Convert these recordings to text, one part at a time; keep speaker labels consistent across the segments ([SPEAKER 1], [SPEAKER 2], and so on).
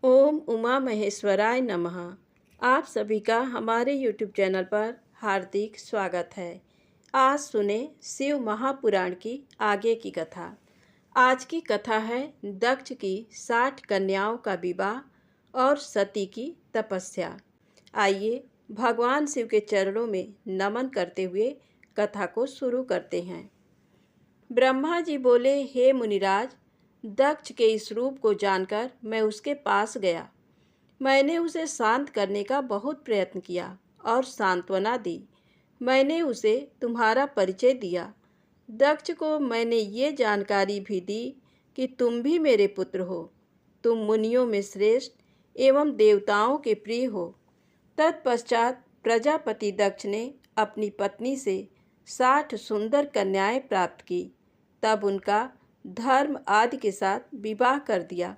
[SPEAKER 1] ओम उमा महेश्वराय नमः। आप सभी का हमारे YouTube चैनल पर हार्दिक स्वागत है। आज सुने शिव महापुराण की आगे की कथा। आज की कथा है दक्ष की 60 कन्याओं का विवाह और सती की तपस्या। आइए भगवान शिव के चरणों में नमन करते हुए कथा को शुरू करते हैं। ब्रह्मा जी बोले, हे मुनिराज, दक्ष के इस रूप को जानकर मैं उसके पास गया। मैंने उसे शांत करने का बहुत प्रयत्न किया और सांत्वना दी। मैंने उसे तुम्हारा परिचय दिया। दक्ष को मैंने ये जानकारी भी दी कि तुम भी मेरे पुत्र हो। तुम मुनियों में श्रेष्ठ एवं देवताओं के प्रिय हो। तत्पश्चात प्रजापति दक्ष ने अपनी पत्नी से 60 सुंदर कन्याएं प्राप्त की। तब उनका धर्म आदि के साथ विवाह कर दिया।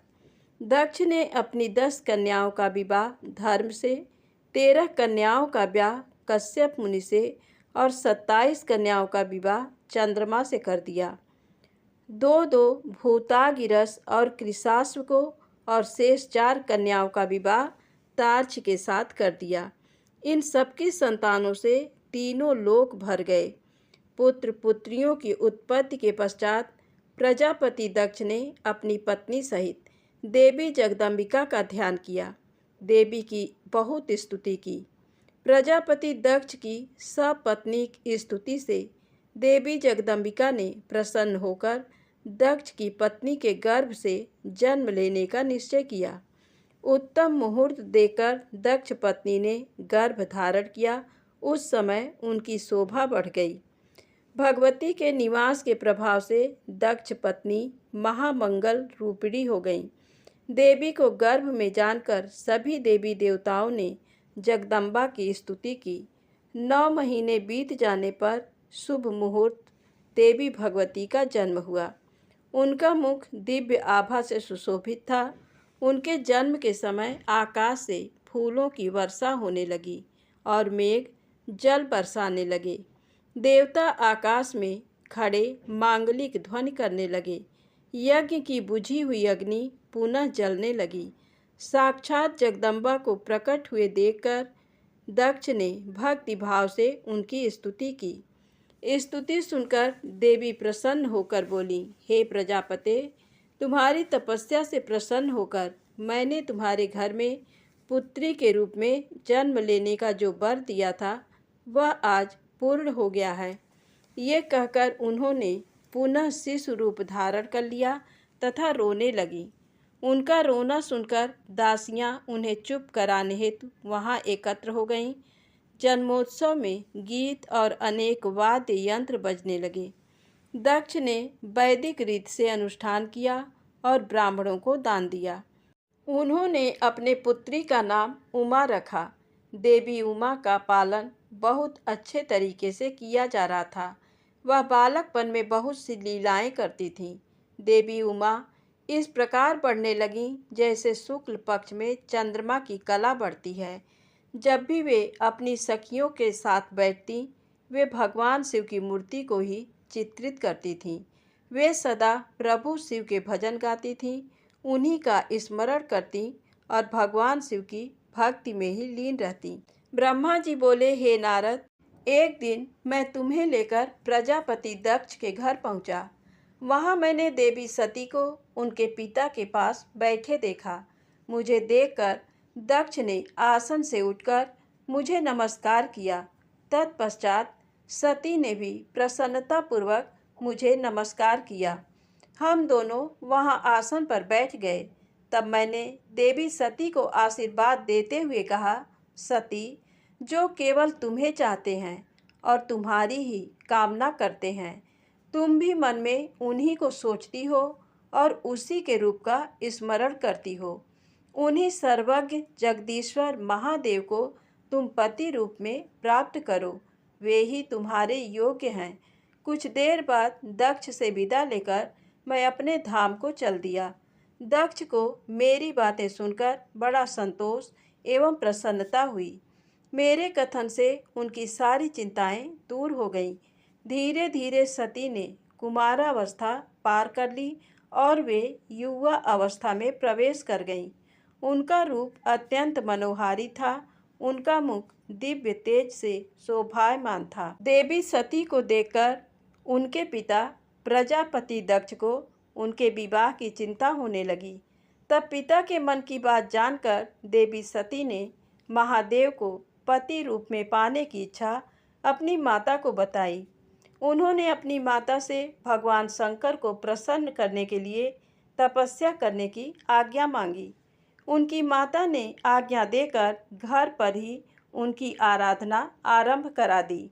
[SPEAKER 1] दक्ष ने अपनी 10 कन्याओं का विवाह धर्म से, 13 कन्याओं का ब्याह कश्यप मुनि से और 27 कन्याओं का विवाह चंद्रमा से कर दिया। दो भूतागिरस और कृशाश्व को और शेष 4 कन्याओं का विवाह तार्क्ष के साथ कर दिया। इन सबकी संतानों से तीनों लोक भर गए। पुत्र पुत्रियों की उत्पत्ति के पश्चात प्रजापति दक्ष ने अपनी पत्नी सहित देवी जगदम्बिका का ध्यान किया। देवी की बहुत स्तुति की। प्रजापति दक्ष की सपत्नीक स्तुति से देवी जगदम्बिका ने प्रसन्न होकर दक्ष की पत्नी के गर्भ से जन्म लेने का निश्चय किया। उत्तम मुहूर्त देकर दक्ष पत्नी ने गर्भ धारण किया। उस समय उनकी शोभा बढ़ गई। भगवती के निवास के प्रभाव से दक्ष पत्नी महामंगल रूपिणी हो गई। देवी को गर्भ में जानकर सभी देवी देवताओं ने जगदम्बा की स्तुति की। 9 महीने बीत जाने पर शुभ मुहूर्त देवी भगवती का जन्म हुआ। उनका मुख दिव्य आभा से सुशोभित था। उनके जन्म के समय आकाश से फूलों की वर्षा होने लगी और मेघ जल बरसाने लगे। देवता आकाश में खड़े मांगलिक ध्वनि करने लगे। यज्ञ की बुझी हुई अग्नि पुनः जलने लगी। साक्षात जगदम्बा को प्रकट हुए देखकर दक्ष ने भक्ति भाव से उनकी स्तुति की। स्तुति सुनकर देवी प्रसन्न होकर बोली, हे प्रजापते, तुम्हारी तपस्या से प्रसन्न होकर मैंने तुम्हारे घर में पुत्री के रूप में जन्म लेने का जो वर दिया था वह आज पूर्ण हो गया है। ये कहकर उन्होंने पुनः शिशु रूप धारण कर लिया तथा रोने लगी। उनका रोना सुनकर दासियां उन्हें चुप कराने हेतु वहां एकत्र हो गईं। जन्मोत्सव में गीत और अनेक वाद्य यंत्र बजने लगे। दक्ष ने वैदिक रीत से अनुष्ठान किया और ब्राह्मणों को दान दिया। उन्होंने अपने पुत्री का नाम उमा रखा। देवी उमा का पालन बहुत अच्छे तरीके से किया जा रहा था। वह बालकपन में बहुत सी लीलाएं करती थीं। देवी उमा इस प्रकार बढ़ने लगीं जैसे शुक्ल पक्ष में चंद्रमा की कला बढ़ती है। जब भी वे अपनी सखियों के साथ बैठती, वे भगवान शिव की मूर्ति को ही चित्रित करती थीं। वे सदा प्रभु शिव के भजन गाती थीं, उन्हीं का स्मरण करती और भगवान शिव की भक्ति में ही लीन रहती। ब्रह्मा जी बोले, हे नारद, एक दिन मैं तुम्हें लेकर प्रजापति दक्ष के घर पहुंचा। वहां मैंने देवी सती को उनके पिता के पास बैठे देखा। मुझे देखकर दक्ष ने आसन से उठकर मुझे नमस्कार किया। तत्पश्चात सती ने भी प्रसन्नतापूर्वक मुझे नमस्कार किया। हम दोनों वहां आसन पर बैठ गए। तब मैंने देवी सती को आशीर्वाद देते हुए कहा, सती, जो केवल तुम्हें चाहते हैं और तुम्हारी ही कामना करते हैं, तुम भी मन में उन्हीं को सोचती हो और उसी के रूप का स्मरण करती हो। उन्हीं सर्वज्ञ जगदीश्वर महादेव को तुम पति रूप में प्राप्त करो। वे ही तुम्हारे योग्य हैं। कुछ देर बाद दक्ष से विदा लेकर मैं अपने धाम को चल दिया। दक्ष को मेरी बातें सुनकर बड़ा संतोष एवं प्रसन्नता हुई। मेरे कथन से उनकी सारी चिंताएं दूर हो गईं। धीरे धीरे सती ने कुमारावस्था पार कर ली और वे युवा अवस्था में प्रवेश कर गईं। उनका रूप अत्यंत मनोहारी था। उनका मुख दिव्य तेज से शोभायमान था। देवी सती को देखकर उनके पिता प्रजापति दक्ष को उनके विवाह की चिंता होने लगी। तब पिता के मन की बात जानकर देवी सती ने महादेव को पति रूप में पाने की इच्छा अपनी माता को बताई। उन्होंने अपनी माता से भगवान शंकर को प्रसन्न करने के लिए तपस्या करने की आज्ञा मांगी। उनकी माता ने आज्ञा देकर घर पर ही उनकी आराधना आरंभ करा दी।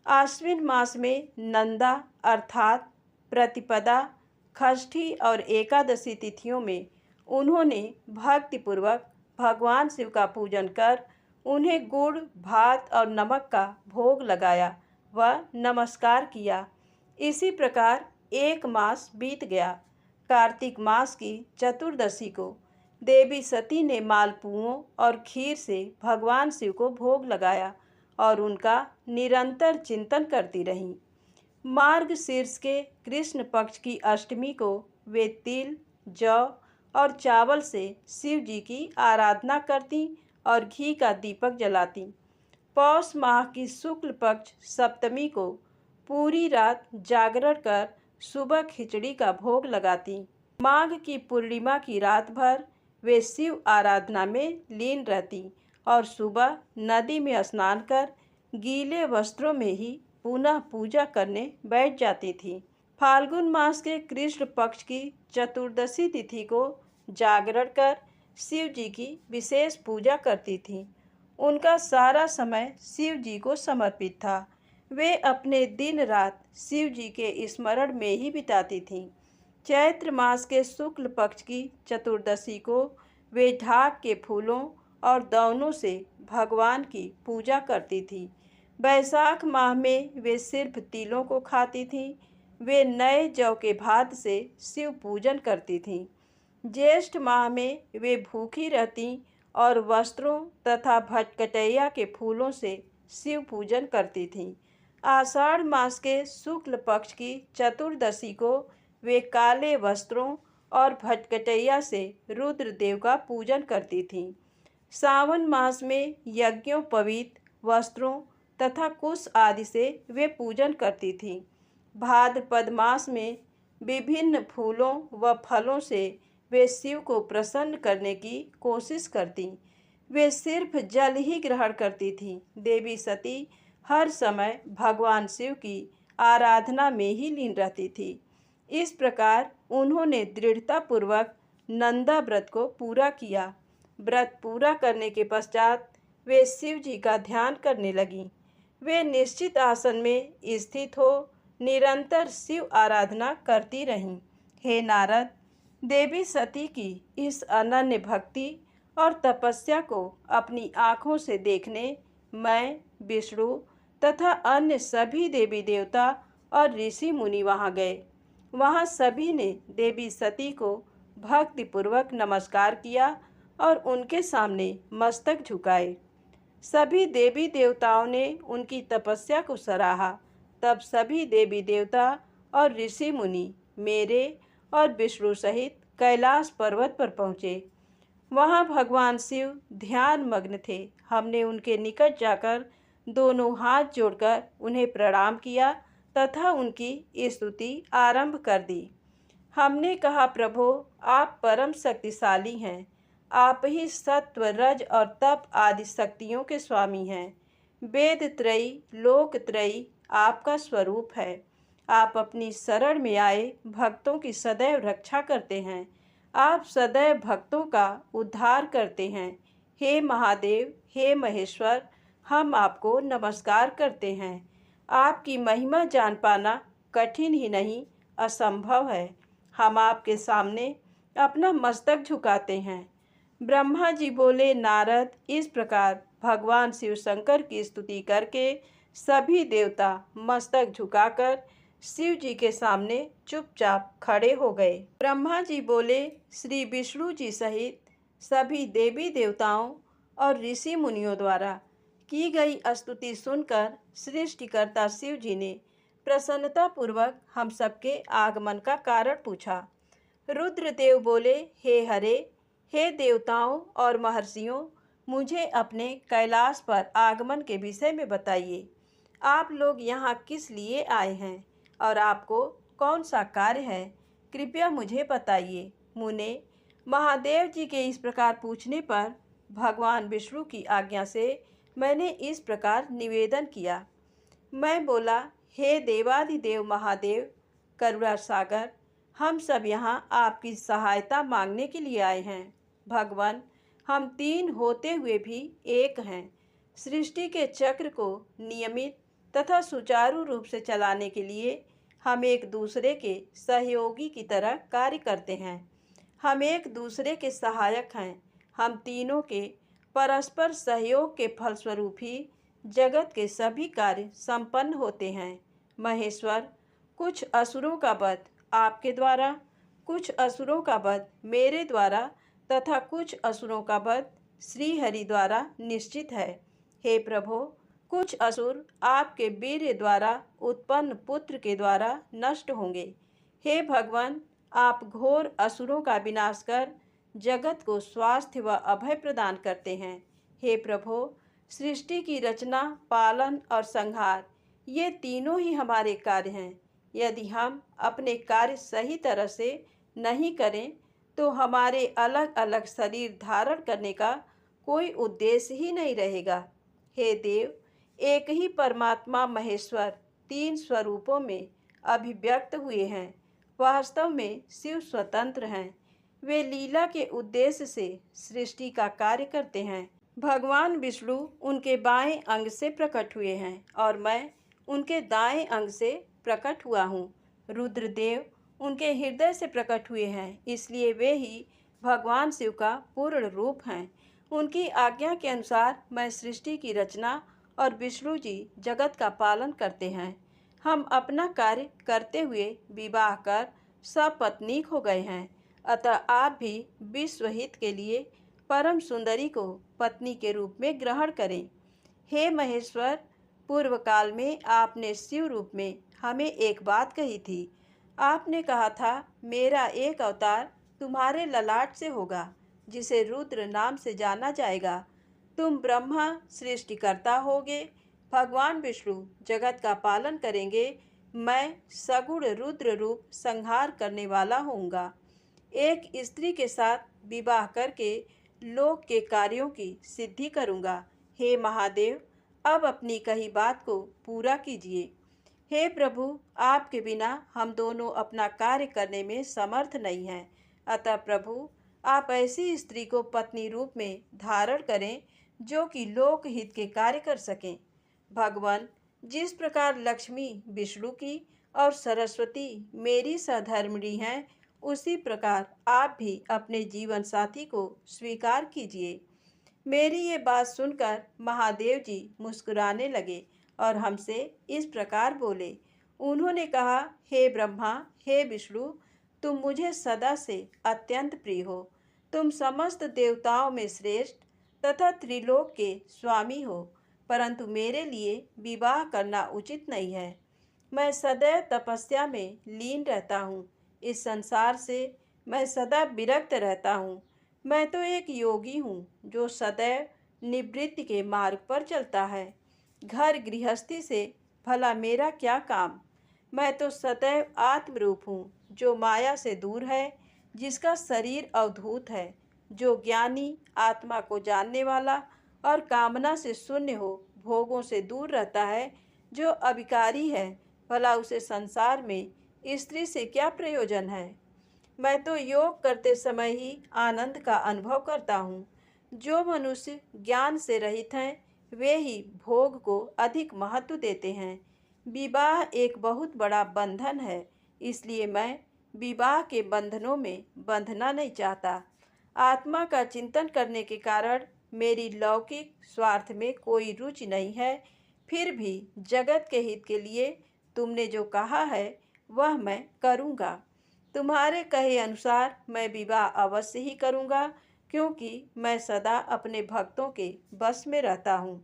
[SPEAKER 1] आश्विन मास में नंदा अर्थात प्रतिपदा, षष्ठी और एकादशी तिथियों में उन्होंने भक्तिपूर्वक भगवान शिव का पूजन कर उन्हें गुड़, भात और नमक का भोग लगाया व नमस्कार किया। इसी प्रकार एक मास बीत गया। कार्तिक मास की चतुर्दशी को देवी सती ने मालपुओं और खीर से भगवान शिव को भोग लगाया और उनका निरंतर चिंतन करती रहीं। मार्गशीर्ष के कृष्ण पक्ष की अष्टमी को वे तिल, जौ और चावल से शिव जी की आराधना करती और घी का दीपक जलाती। पौष माह की शुक्ल पक्ष सप्तमी को पूरी रात जागरण कर सुबह खिचड़ी का भोग लगाती। माघ की पूर्णिमा की रात भर वे शिव आराधना में लीन रहती और सुबह नदी में स्नान कर गीले वस्त्रों में ही पुनः पूजा करने बैठ जाती थी। फाल्गुन मास के कृष्ण पक्ष की चतुर्दशी तिथि को जागरण कर शिव जी की विशेष पूजा करती थी। उनका सारा समय शिव जी को समर्पित था। वे अपने दिन रात शिव जी के स्मरण में ही बिताती थीं। चैत्र मास के शुक्ल पक्ष की चतुर्दशी को वे ढाक के फूलों और दौनों से भगवान की पूजा करती थी। बैसाख माह में वे सिर्फ तिलों को खाती थीं। वे नए जौ के भात से शिव पूजन करती थीं। ज्येष्ठ माह में वे भूखी रहती और वस्त्रों तथा भटकटैया के फूलों से शिव पूजन करती थीं। आषाढ़ मास के शुक्ल पक्ष की चतुर्दशी को वे काले वस्त्रों और भटकटैया से रुद्रदेव का पूजन करती थीं। सावन मास में यज्ञोपवीत वस्त्रों तथा कुश आदि से वे पूजन करती थीं। भाद्रपद मास में विभिन्न फूलों व फलों से वे शिव को प्रसन्न करने की कोशिश करती। वे सिर्फ जल ही ग्रहण करती थीं। देवी सती हर समय भगवान शिव की आराधना में ही लीन रहती थी। इस प्रकार उन्होंने दृढ़तापूर्वक नंदा व्रत को पूरा किया। व्रत पूरा करने के पश्चात वे शिव जी का ध्यान करने लगीं। वे निश्चित आसन में स्थित हो निरंतर शिव आराधना करती रहीं। हे नारद, देवी सती की इस अनन्य भक्ति और तपस्या को अपनी आँखों से देखने मैं, विष्णु तथा अन्य सभी देवी देवता और ऋषि मुनि वहाँ गए। वहाँ सभी ने देवी सती को भक्तिपूर्वक नमस्कार किया और उनके सामने मस्तक झुकाए। सभी देवी देवताओं ने उनकी तपस्या को सराहा। तब सभी देवी देवता और ऋषि मुनि मेरे और विष्णु सहित कैलाश पर्वत पर पहुँचे। वहाँ भगवान शिव ध्यान मग्न थे। हमने उनके निकट जाकर दोनों हाथ जोड़कर उन्हें प्रणाम किया तथा उनकी स्तुति आरंभ कर दी। हमने कहा, प्रभो, आप परम शक्तिशाली हैं। आप ही सत्व, रज और तप आदि शक्तियों के स्वामी हैं। वेद त्रयी, लोक त्रयी आपका स्वरूप है। आप अपनी शरण में आए भक्तों की सदैव रक्षा करते हैं। आप सदैव भक्तों का उद्धार करते हैं। हे महादेव, हे महेश्वर, हम आपको नमस्कार करते हैं। आपकी महिमा जान पाना कठिन ही नहीं, असंभव है। हम आपके सामने अपना मस्तक झुकाते हैं। ब्रह्मा जी बोले, नारद, इस प्रकार भगवान शिव शंकर की स्तुति करके सभी देवता मस्तक झुकाकर शिव जी के सामने चुपचाप खड़े हो गए। ब्रह्मा जी बोले, श्री विष्णु जी सहित सभी देवी देवताओं और ऋषि मुनियों द्वारा की गई स्तुति सुनकर सृष्टिकर्ता शिव जी ने प्रसन्नतापूर्वक हम सबके आगमन का कारण पूछा। रुद्रदेव बोले, हे हरे, हे देवताओं और महर्षियों, मुझे अपने कैलाश पर आगमन के विषय में बताइए। आप लोग यहाँ किस लिए आए हैं और आपको कौन सा कार्य है, कृपया मुझे बताइए। मुने महादेव जी के इस प्रकार पूछने पर भगवान विष्णु की आज्ञा से मैंने इस प्रकार निवेदन किया। मैं बोला, हे देवाधिदेव महादेव करुणा सागर, हम सब यहाँ आपकी सहायता मांगने के लिए आए हैं। भगवान, हम तीन होते हुए भी एक हैं। सृष्टि के चक्र को नियमित तथा सुचारू रूप से चलाने के लिए हम एक दूसरे के सहयोगी की तरह कार्य करते हैं। हम एक दूसरे के सहायक हैं। हम तीनों के परस्पर सहयोग के फलस्वरूप ही जगत के सभी कार्य संपन्न होते हैं। महेश्वर, कुछ असुरों का वध आपके द्वारा, कुछ असुरों का वध मेरे द्वारा तथा कुछ असुरों का वध श्री हरि द्वारा निश्चित है। हे प्रभो, कुछ असुर आपके वीर्य द्वारा उत्पन्न पुत्र के द्वारा नष्ट होंगे। हे भगवान, आप घोर असुरों का विनाश कर जगत को स्वास्थ्य व अभय प्रदान करते हैं। हे प्रभो, सृष्टि की रचना, पालन और संहार, ये तीनों ही हमारे कार्य हैं। यदि हम अपने कार्य सही तरह से नहीं करें तो हमारे अलग अलग शरीर धारण करने का कोई उद्देश्य ही नहीं रहेगा। हे देव, एक ही परमात्मा महेश्वर तीन स्वरूपों में अभिव्यक्त हुए हैं। वास्तव में शिव स्वतंत्र हैं। वे लीला के उद्देश्य से सृष्टि का कार्य करते हैं। भगवान विष्णु उनके बाएं अंग से प्रकट हुए हैं और मैं उनके दाएं अंग से प्रकट हुआ हूँ। रुद्रदेव उनके हृदय से प्रकट हुए हैं, इसलिए वे ही भगवान शिव का पूर्ण रूप हैं। उनकी आज्ञा के अनुसार मैं सृष्टि की रचना और विष्णु जी जगत का पालन करते हैं। हम अपना कार्य करते हुए विवाह कर सपत्नीक हो गए हैं, अतः आप भी विश्व हित के लिए परम सुंदरी को पत्नी के रूप में ग्रहण करें। हे महेश्वर, पूर्व काल में आपने शिव रूप में हमें एक बात कही थी। आपने कहा था, मेरा एक अवतार तुम्हारे ललाट से होगा, जिसे रुद्र नाम से जाना जाएगा। तुम ब्रह्मा सृष्टिकर्ता होगे, भगवान विष्णु जगत का पालन करेंगे, मैं सगुण रुद्र रूप संहार करने वाला होऊंगा। एक स्त्री के साथ विवाह करके लोक के कार्यों की सिद्धि करूंगा। हे महादेव, अब अपनी कही बात को पूरा कीजिए। हे प्रभु, आपके बिना हम दोनों अपना कार्य करने में समर्थ नहीं हैं। अतः प्रभु, आप ऐसी स्त्री को पत्नी रूप में धारण करें जो कि लोक हित के कार्य कर सकें। भगवान, जिस प्रकार लक्ष्मी विष्णु की और सरस्वती मेरी सहधर्मिणी हैं, उसी प्रकार आप भी अपने जीवन साथी को स्वीकार कीजिए। मेरी ये बात सुनकर महादेव जी मुस्कुराने लगे और हमसे इस प्रकार बोले। उन्होंने कहा, हे ब्रह्मा, हे विष्णु, तुम मुझे सदा से अत्यंत प्रिय हो। तुम समस्त देवताओं में श्रेष्ठ तथा त्रिलोक के स्वामी हो, परंतु मेरे लिए विवाह करना उचित नहीं है। मैं सदैव तपस्या में लीन रहता हूँ। इस संसार से मैं सदा विरक्त रहता हूँ। मैं तो एक योगी हूँ जो सदैव निवृत्ति के मार्ग पर चलता है। घर गृहस्थी से भला मेरा क्या काम। मैं तो सदैव आत्मरूप हूँ जो माया से दूर है, जिसका शरीर अवधूत है, जो ज्ञानी आत्मा को जानने वाला और कामना से शून्य हो भोगों से दूर रहता है, जो अविकारी है, भला उसे संसार में स्त्री से क्या प्रयोजन है। मैं तो योग करते समय ही आनंद का अनुभव करता हूँ। जो मनुष्य ज्ञान से रहित हैं, वे ही भोग को अधिक महत्व देते हैं। विवाह एक बहुत बड़ा बंधन है, इसलिए मैं विवाह के बंधनों में बंधना नहीं चाहता। आत्मा का चिंतन करने के कारण मेरी लौकिक स्वार्थ में कोई रुचि नहीं है। फिर भी जगत के हित के लिए तुमने जो कहा है वह मैं करूँगा। तुम्हारे कहे अनुसार मैं विवाह अवश्य ही करूँगा, क्योंकि मैं सदा अपने भक्तों के बस में रहता हूँ।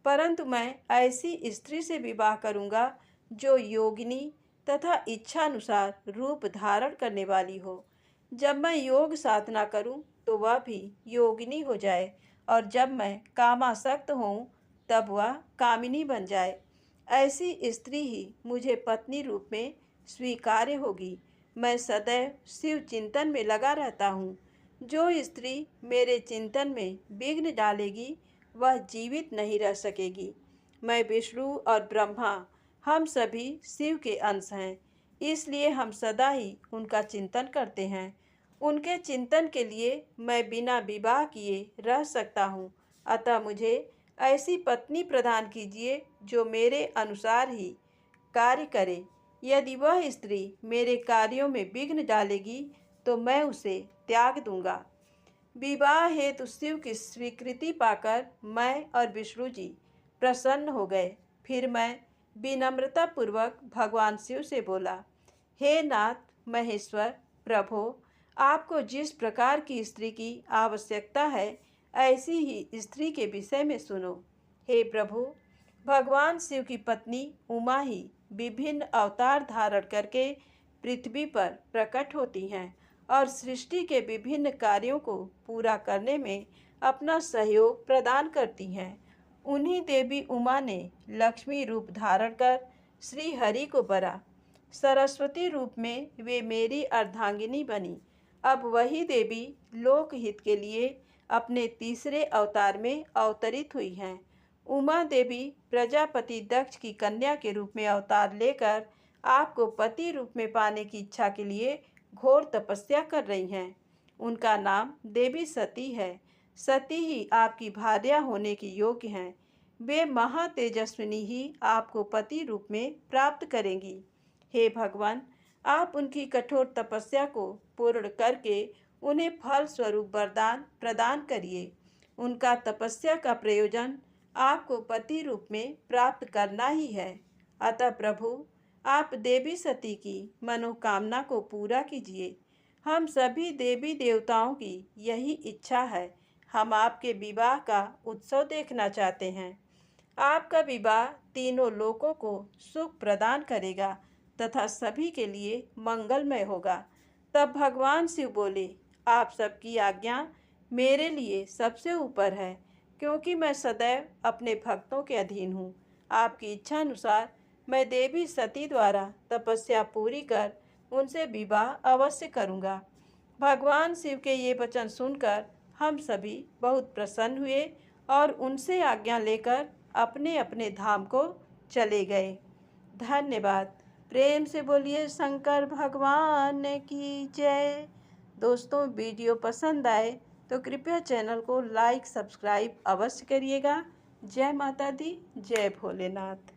[SPEAKER 1] परंतु मैं ऐसी स्त्री से विवाह करूँगा जो योगिनी तथा इच्छानुसार रूप धारण करने वाली हो। जब मैं योग साधना करूँ तो वह भी योगिनी हो जाए, और जब मैं कामासक्त हूँ तब वह कामिनी बन जाए। ऐसी स्त्री ही मुझे पत्नी रूप में स्वीकार्य होगी। मैं सदैव शिव चिंतन में लगा रहता हूँ। जो स्त्री मेरे चिंतन में विघ्न डालेगी वह जीवित नहीं रह सकेगी। मैं विष्णु और ब्रह्मा, हम सभी शिव के अंश हैं, इसलिए हम सदा ही उनका चिंतन करते हैं। उनके चिंतन के लिए मैं बिना विवाह किए रह सकता हूँ। अतः मुझे ऐसी पत्नी प्रदान कीजिए जो मेरे अनुसार ही कार्य करे। यदि वह स्त्री मेरे कार्यों में विघ्न डालेगी तो मैं उसे त्याग दूंगा। विवाह हेतु शिव की स्वीकृति पाकर मैं और विष्णु जी प्रसन्न हो गए। फिर मैं विनम्रता पूर्वक भगवान शिव से बोला, हे नाथ महेश्वर प्रभो, आपको जिस प्रकार की स्त्री की आवश्यकता है ऐसी ही स्त्री के विषय में सुनो। हे प्रभु, भगवान शिव की पत्नी उमा ही विभिन्न अवतार धारण करके पृथ्वी पर प्रकट होती हैं और सृष्टि के विभिन्न कार्यों को पूरा करने में अपना सहयोग प्रदान करती हैं। उन्हीं देवी उमा ने लक्ष्मी रूप धारण कर श्री हरि को बरा। सरस्वती रूप में वे मेरी अर्धांगिनी बनी। अब वही देवी लोकहित के लिए अपने तीसरे अवतार में अवतरित हुई हैं। उमा देवी प्रजापति दक्ष की कन्या के रूप में अवतार लेकर आपको पति रूप में पाने की इच्छा के लिए घोर तपस्या कर रही हैं। उनका नाम देवी सती है। सती ही आपकी भार्या होने की योग्य हैं। वे महातेजस्विनी ही आपको पति रूप में प्राप्त करेंगी। हे भगवान, आप उनकी कठोर तपस्या को पूर्ण करके उन्हें फल स्वरूप वरदान प्रदान करिए। उनका तपस्या का प्रयोजन आपको पति रूप में प्राप्त करना ही है। अतः प्रभु, आप देवी सती की मनोकामना को पूरा कीजिए। हम सभी देवी देवताओं की यही इच्छा है। हम आपके विवाह का उत्सव देखना चाहते हैं। आपका विवाह तीनों लोकों को सुख प्रदान करेगा तथा सभी के लिए मंगलमय होगा। तब भगवान शिव बोले, आप सबकी आज्ञा मेरे लिए सबसे ऊपर है, क्योंकि मैं सदैव अपने भक्तों के अधीन हूँ। आपकी इच्छा अनुसार मैं देवी सती द्वारा तपस्या पूरी कर उनसे विवाह अवश्य करूँगा। भगवान शिव के ये वचन सुनकर हम सभी बहुत प्रसन्न हुए और उनसे आज्ञा लेकर अपने अपने धाम को चले गए। धन्यवाद। प्रेम से बोलिए शंकर भगवान की जय। दोस्तों, वीडियो पसंद आए तो कृपया चैनल को लाइक सब्सक्राइब अवश्य करिएगा। जय माता दी, जय भोलेनाथ।